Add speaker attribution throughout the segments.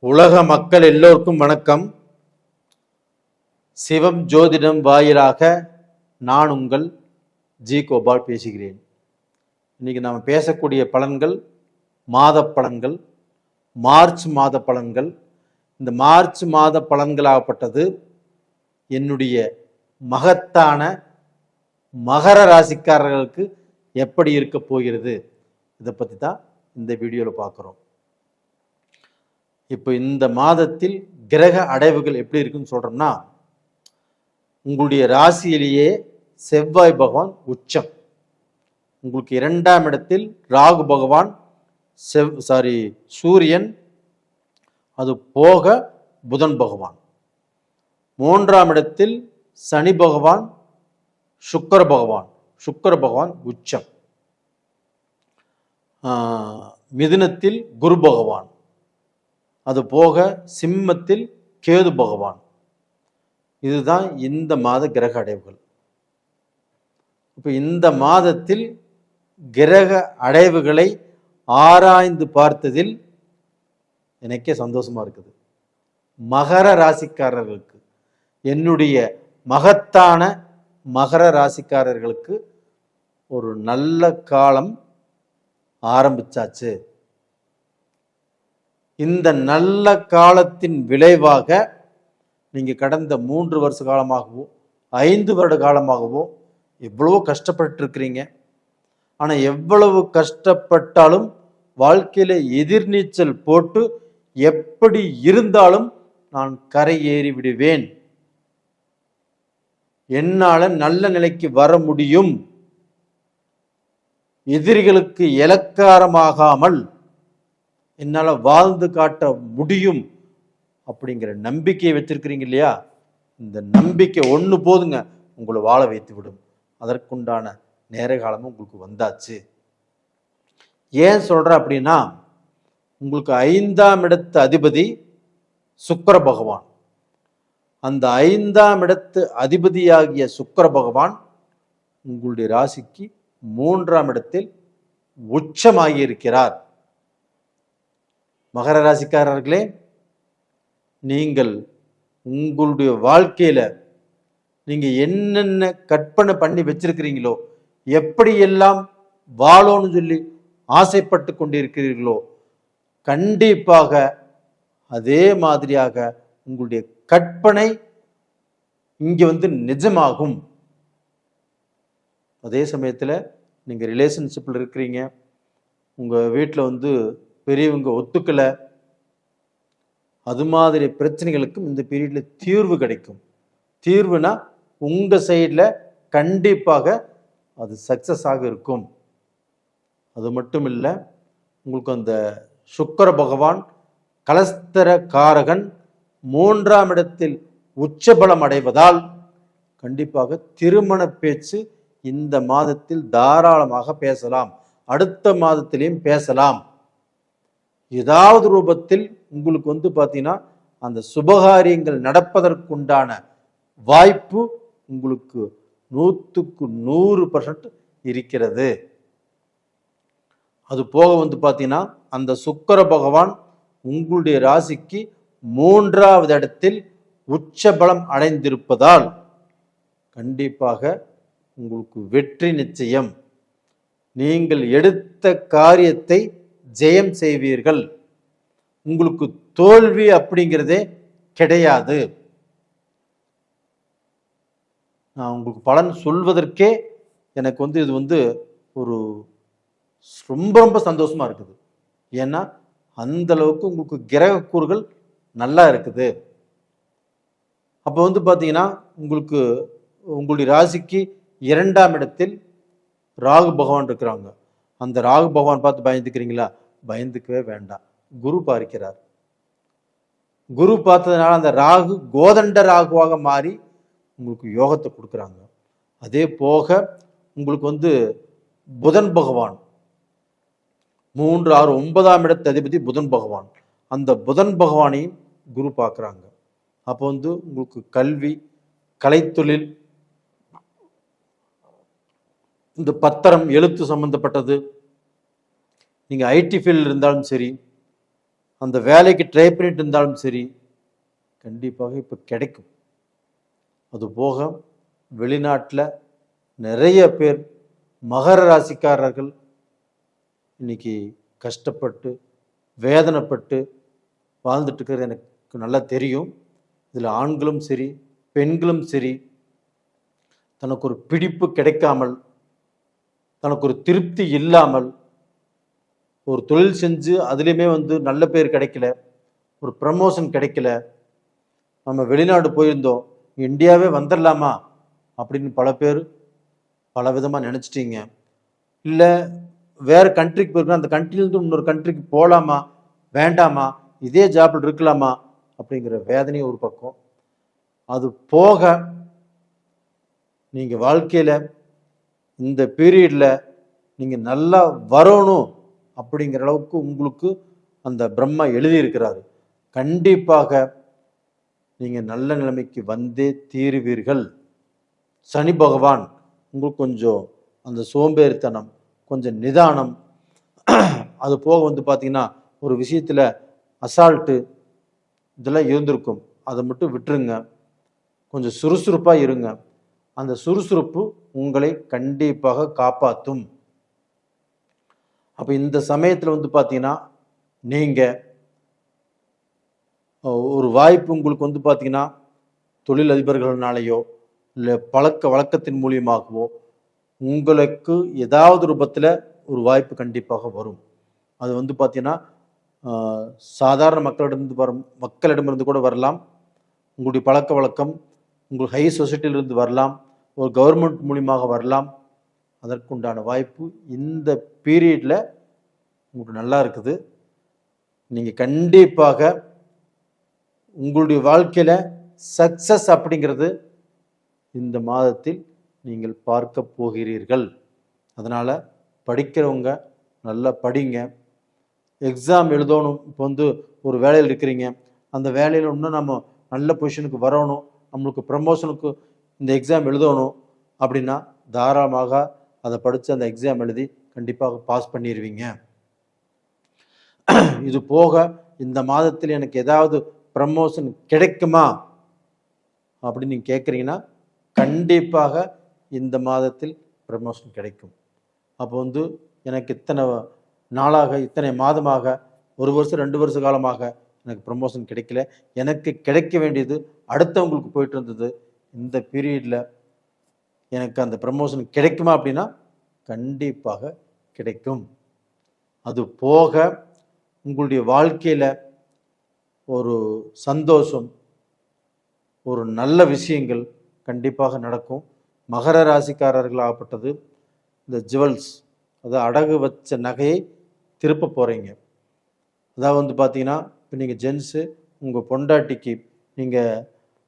Speaker 1: உலக மக்கள் எல்லோருக்கும் வணக்கம். சிவம் ஜோதிடம் வாயிலாக நான் உங்கள் ஜி கோபால் பேசுகிறேன். இன்னைக்கு நாம் பேசக்கூடிய பலன்கள் மாத பலன்கள், மார்ச் மாத பலன்கள். இந்த மார்ச் மாத பலன்களாகப்பட்டது என்னுடைய மகத்தான மகர ராசிக்காரர்களுக்கு எப்படி இருக்க போகிறது, இதை பற்றி தான் இந்த வீடியோவில் பார்க்குறோம். இப்போ இந்த மாதத்தில் கிரக அடைவுகள் எப்படி இருக்குன்னு சொல்றோம்னா, உங்களுடைய ராசியிலேயே செவ்வாய் பகவான் உச்சம், உங்களுக்கு 2ஆம் இடத்தில் ராகு பகவான், சூரியன், அது போக புதன் பகவான், 3ஆம் இடத்தில் சனி பகவான், சுக்கிர பகவான் உச்சம், மிதுனத்தில் குரு பகவான், அது போக சிம்மத்தில் கேது பகவான். இதுதான் இந்த மாத கிரக அடைவுகள். இப்போ இந்த மாதத்தில் கிரக அடைவுகளை ஆராய்ந்து பார்த்ததில் எனக்கே சந்தோஷமா இருக்குது. மகர ராசிக்காரர்களுக்கு, என்னுடைய மகத்தான மகர ராசிக்காரர்களுக்கு ஒரு நல்ல காலம் ஆரம்பிச்சாச்சு. இந்த நல்ல காலத்தின் விளைவாக நீங்க கடந்த 3 வருஷ காலமாகவோ 5 வருட காலமாகவோ எவ்வளவோ கஷ்டப்பட்டு இருக்கிறீங்க. ஆனா எவ்வளவு கஷ்டப்பட்டாலும் வாழ்க்கையில எதிர்நீச்சல் போட்டு எப்படி இருந்தாலும் நான் கரை ஏறி விடுவேன், என்னால நல்ல நிலைக்கு வர முடியும், எதிரிகளுக்கு இலக்காரமாகாமல் என்னால் வாழ்ந்து காட்ட முடியும் அப்படிங்கிற நம்பிக்கையை வச்சிருக்கிறீங்க இல்லையா? இந்த நம்பிக்கை ஒன்று போதுங்க, உங்களை வாழ வைத்து விடும். அதற்குண்டான நேர காலமும் உங்களுக்கு வந்தாச்சு. ஏன் சொல்ற அப்படின்னா, உங்களுக்கு 5ஆம் இடத்து அதிபதி சுக்கிர பகவான். அந்த 5ஆம் இடத்து அதிபதியாகிய சுக்கிர பகவான் உங்களுடைய ராசிக்கு 3ஆம் இடத்தில் உச்சமாகி இருக்கிறார். மகர ராசிக்காரர்களே, நீங்கள் உங்களுடைய வாழ்க்கையில நீங்க என்னென்ன கற்பனை பண்ணி வச்சிருக்கிறீங்களோ, எப்படியெல்லாம் வாழணும்னு சொல்லி ஆசைப்பட்டு கொண்டிருக்கிறீர்களோ, கண்டிப்பாக அதே மாதிரியாக உங்களுடைய கற்பனை இங்க நிஜமாகும். அதே சமயத்தில் நீங்க ரிலேஷன்ஷிப்ல இருக்கிறீங்க, உங்க வீட்டில் பெரியவங்க ஒத்துக்கலை, அது மாதிரி பிரச்சனைகளுக்கும் இந்த பீரியட்ல தீர்வு கிடைக்கும். தீர்வுனா உங்க சைடில் கண்டிப்பாக அது சக்சஸ் ஆக இருக்கும். அது மட்டும் இல்லை, உங்களுக்கு அந்த சுக்கிர பகவான் கலஸ்தர காரகன் 3ஆம் இடத்தில் உச்சபலம் அடைவதால் கண்டிப்பாக திருமண பேச்சு இந்த மாதத்தில் தாராளமாக பேசலாம், அடுத்த மாதத்திலையும் பேசலாம். ஏதாவது ரூபத்தில் உங்களுக்கு பார்த்தீங்கன்னா அந்த சுபகாரியங்கள் நடப்பதற்குண்டான வாய்ப்பு உங்களுக்கு 100% இருக்கிறது. அது போக பார்த்தீங்கன்னா அந்த சுக்கிர பகவான் உங்களுடைய ராசிக்கு 3ஆவது இடத்தில் உச்சபலம் அடைந்திருப்பதால் கண்டிப்பாக உங்களுக்கு வெற்றி நிச்சயம். நீங்கள் எடுத்த காரியத்தை ஜெயம் செய்வீர்கள். உங்களுக்கு தோல்வி அப்படிங்கிறதே கிடையாது. நான் உங்களுக்கு பலன் சொல்வதற்கே எனக்கு இது ஒரு ரொம்ப ரொம்ப சந்தோஷமா இருக்குது. ஏன்னா அந்த அளவுக்கு உங்களுக்கு கிரக கூறுகள் நல்லா இருக்குது. அப்போ பார்த்தீங்கன்னா உங்களுக்கு உங்களுடைய ராசிக்கு 2ஆம் இடத்தில் ராகு பகவான் இருக்கிறாங்க. அந்த ராகு பகவான் பார்த்து பயந்துக்கிறீங்களா? பயந்துக்கவே வேண்டாம். குரு பார்க்கிறார். குரு பார்த்ததுனால அந்த ராகு கோதண்ட ராகுவாக மாறி உங்களுக்கு யோகத்தை கொடுக்குறாங்க. அதே போக உங்களுக்கு புதன் பகவான் 3, 6, 9ஆம் இடத்து அதிபதி புதன் பகவான். அந்த புதன் பகவானையும் குரு பார்க்குறாங்க. அப்போ உங்களுக்கு கல்வி, கலைத்தொழில், இந்த பத்திரம், எழுத்து சம்பந்தப்பட்டது, நீங்கள் ஐடி ஃபீல்டில் இருந்தாலும் சரி, அந்த வேலைக்கு ட்ரை பண்ணிட்டு இருந்தாலும் சரி, கண்டிப்பாக இப்போ கிடைக்கும். அது போக வெளிநாட்டில் நிறைய பேர் மகர ராசிக்காரர்கள் இன்னைக்கு கஷ்டப்பட்டு வேதனைப்பட்டு வாழ்ந்துட்டு இருக்கிறது எனக்கு நல்லா தெரியும். இதில் ஆண்களும் சரி பெண்களும் சரி, தனக்கு ஒரு பிடிப்பு கிடைக்காமல், தனக்கு ஒரு திருப்தி இல்லாமல், ஒரு தொழில் செஞ்சு அதுலேயுமே நல்ல பேர் கிடைக்கல, ஒரு ப்ரமோஷன் கிடைக்கல, நம்ம வெளிநாடு போயிருந்தோம் இந்தியாவே வந்துடலாமா அப்படின்னு பல பேர் பல விதமாக நினச்சிட்டீங்க. இல்லை வேறு கண்ட்ரிக்கு போயிருக்கோம், அந்த கண்ட்ரிலேருந்து இன்னொரு கண்ட்ரிக்கு போகலாமா வேண்டாமா, இதே ஜாப்பில் இருக்கலாமா அப்படிங்கிற வேதனையும் ஒரு பக்கம். அது போக நீங்கள் வாழ்க்கையில் இந்த பீரியடில் நீங்கள் நல்லா வரணும் அப்படிங்கிற அளவுக்கு உங்களுக்கு அந்த பிரம்மா எழுதியிருக்கிறாரு. கண்டிப்பாக நீங்கள் நல்ல நிலைமைக்கு வந்தே தீருவீர்கள். சனி பகவான் உங்களுக்கு கொஞ்சம் அந்த சோம்பேறித்தனம், கொஞ்சம் நிதானம், அது போக பார்த்தீங்கன்னா ஒரு விஷயத்தில் அசால்ட்டு இதெல்லாம் இருந்திருக்கும். அதை மட்டும் விட்டுருங்க. கொஞ்சம் சுறுசுறுப்பாக இருங்க. அந்த சுறுசுறுப்பு உங்களை கண்டிப்பாக காப்பாற்றும். அப்போ இந்த சமயத்தில் பார்த்தீங்கன்னா நீங்கள் ஒரு வாய்ப்பு உங்களுக்கு பார்த்தீங்கன்னா தொழிலதிபர்களாலேயோ இல்லை பழக்க வழக்கத்தின் மூலியமாகவோ உங்களுக்கு ஏதாவது ரூபத்தில் ஒரு வாய்ப்பு கண்டிப்பாக வரும். அது பார்த்தீங்கன்னா சாதாரண மக்களிடமிருந்து கூட வரலாம். உங்களுடைய பழக்க வழக்கம் உங்களுக்கு ஹை சொசைட்டியிலிருந்து வரலாம், ஒரு கவர்மெண்ட் மூலியமாக வரலாம். அதற்குண்டான வாய்ப்பு இந்த பீரியடில் உங்களுக்கு நல்லா இருக்குது. நீங்கள் கண்டிப்பாக உங்களுடைய வாழ்க்கையில் சக்சஸ் அப்படிங்கிறது இந்த மாதத்தில் நீங்கள் பார்க்க போகிறீர்கள். அதனால் படிக்கிறவங்க நல்லா படிங்க. எக்ஸாம் எழுதணும். இப்போ ஒரு வேலையில் இருக்கிறீங்க, அந்த வேலையில் இன்னும் நம்ம நல்ல பொசிஷனுக்கு வரணும், நம்மளுக்கு ப்ரமோஷனுக்கு இந்த எக்ஸாம் எழுதணும் அப்படின்னா தாராளமாக அதை படித்து அந்த எக்ஸாம் எழுதி கண்டிப்பாக பாஸ் பண்ணிடுவீங்க. இது போக இந்த மாதத்தில் எனக்கு ஏதாவது ப்ரமோஷன் கிடைக்குமா அப்படின்னு நீங்கள் கேட்குறீங்கன்னா கண்டிப்பாக இந்த மாதத்தில் ப்ரமோஷன் கிடைக்கும். அப்போ எனக்கு இத்தனை நாளாக, இத்தனை மாதமாக, 1 வருஷம் 2 வருஷ காலமாக எனக்கு ப்ரமோஷன் கிடைக்கல, எனக்கு கிடைக்க வேண்டியது அடுத்தவங்களுக்கு போயிட்டு இருந்தது, இந்த பீரியடில் எனக்கு அந்த ப்ரமோஷன் கிடைக்குமா அப்படின்னா கண்டிப்பாக கிடைக்கும். அது போக உங்களுடைய வாழ்க்கையில் ஒரு சந்தோஷம், ஒரு நல்ல விஷயங்கள் கண்டிப்பாக நடக்கும். மகர ராசிக்காரர்களாகப்பட்டது இந்த ஜுவல்ஸ், அதாவது அடகு வச்ச நகையை திருப்ப போகிறீங்க. அதாவது பார்த்தீங்கன்னா இப்போ நீங்கள் ஜென்ஸு உங்கள் பொண்டாட்டிக்கு நீங்கள்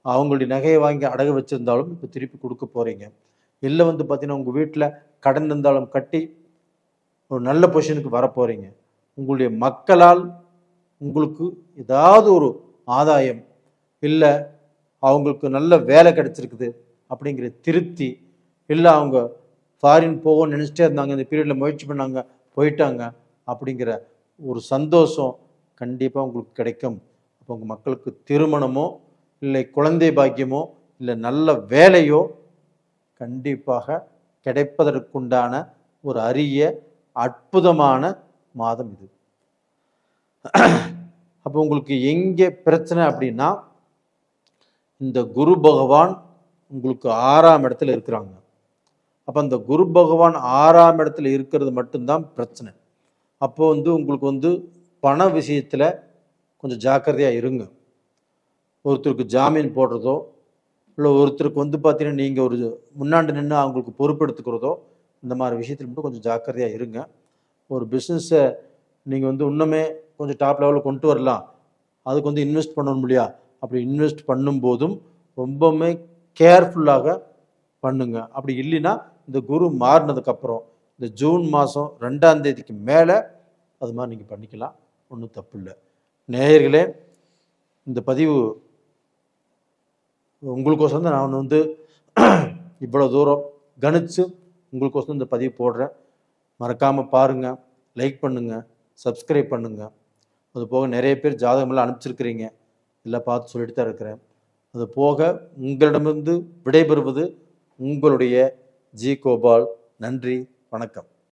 Speaker 1: அவங்களுடைய நகையை வாங்கி அடகு வச்சுருந்தாலும் இப்போ திருப்பி கொடுக்க போகிறீங்க. இல்லை பார்த்தீங்கன்னா உங்கள் வீட்டில் கடன் இருந்தாலும் கட்டி ஒரு நல்ல பொசிஷனுக்கு வர போகிறீங்க. உங்களுடைய மக்களால் உங்களுக்கு ஏதாவது ஒரு ஆதாயம், இல்லை அவங்களுக்கு நல்ல வேலை கிடைச்சிருக்குது அப்படிங்கிற திருப்தி, இல்லை அவங்க ஃபாரின் போகணும்னு நினச்சிட்டே இருந்தாங்க, இந்த பீரியடில் முயற்சி பண்ணாங்க போயிட்டாங்க அப்படிங்கிற ஒரு சந்தோஷம் கண்டிப்பாக உங்களுக்கு கிடைக்கும். அப்போ உங்கள் மக்களுக்கு திருமணமோ இல்லை குழந்தை பாக்கியமோ இல்லை நல்ல வேலையோ கண்டிப்பாக கிடைப்பதற்குண்டான ஒரு அரிய அற்புதமான மாதம் இது. அப்போ உங்களுக்கு எங்கே பிரச்சனை அப்படின்னா இந்த குரு பகவான் உங்களுக்கு 6ஆம் இடத்துல இருக்கிறாங்க. அப்போ அந்த குரு பகவான் 6ஆம் இடத்துல இருக்கிறது மட்டும்தான் பிரச்சனை. அப்போ உங்களுக்கு பண விஷயத்தில் கொஞ்சம் ஜாக்கிரதையாக இருங்க. ஒருத்தருக்கு ஜாமீன் போடுறதோ இல்லை ஒருத்தருக்கு பார்த்தீங்கன்னா நீங்கள் ஒரு முன்னாடி நின்று அவங்களுக்கு பொறுப்பெடுத்துக்கிறதோ, இந்த மாதிரி விஷயத்தில் மட்டும் கொஞ்சம் ஜாக்கிரதையாக இருங்க. ஒரு பிஸ்னஸை நீங்கள் இன்னுமே கொஞ்சம் டாப் லெவலில் கொண்டு வரலாம், அதுக்கு இன்வெஸ்ட் பண்ணணும் இல்லையா, அப்படி இன்வெஸ்ட் பண்ணும்போதும் ரொம்பவுமே கேர்ஃபுல்லாக பண்ணுங்க. அப்படி இல்லைன்னா இந்த குரு மாறினதுக்கப்புறம் இந்த ஜூன் மாதம் 2ஆம் தேதிக்கு மேலே அது மாதிரி நீங்கள் பண்ணிக்கலாம், ஒன்றும் தப்பு இல்லை. நேயர்களே, இந்த பதிவு உங்களுக்கோசம் தான் நான் இவ்வளோ தூரம் கணித்து உங்களுக்கோசம் இந்த பதிவு போடுறேன். மறக்காமல் பாருங்கள், லைக் பண்ணுங்கள், சப்ஸ்கிரைப் பண்ணுங்கள். அது போக நிறைய பேர் ஜாதகமெல்லாம் அனுப்பிச்சிருக்கிறீங்க, எல்லாம் பார்த்து சொல்லிட்டு தான் இருக்கிறேன். அது போக உங்களிடமிருந்து விடைபெறுவது உங்களுடைய ஜி. கோபால். நன்றி, வணக்கம்.